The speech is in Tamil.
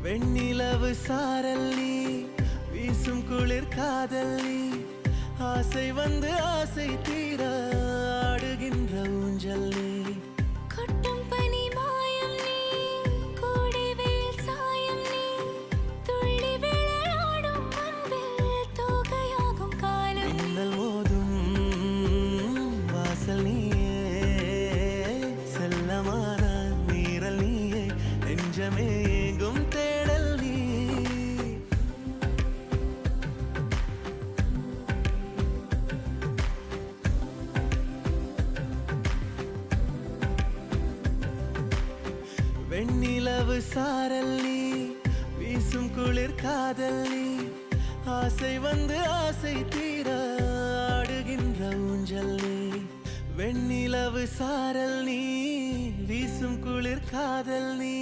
வெண்ணிலவு சாரல் நீ, வீசும் குளிர் காதல் நீ, ஆசை வந்து ஆசை தீர ஆடுகின்ற ஊஞ்சல் நீ. கொட்டும் பனி மாயம் நீ, கோடை வெயில் சாயம் நீ, துள்ளி விளையாடும் அன்பில் தோகையாகும் காலம். மின்னல் மோதும் வாசல் நீயே, செல்லமான நீரல் நீயே, நெஞ்சமே எங்கும் தேடல் நீ. வெண்ணிலவு சாரல் நீ, வீசும் குளிர் காதல் நீ, ஆசை வந்து ஆசை தீர ஆடுகின்ற ஊஞ்சல் நீ. வெண்ணிலவு சாரல் நீ, வீசும் குளிர் காதல் நீ,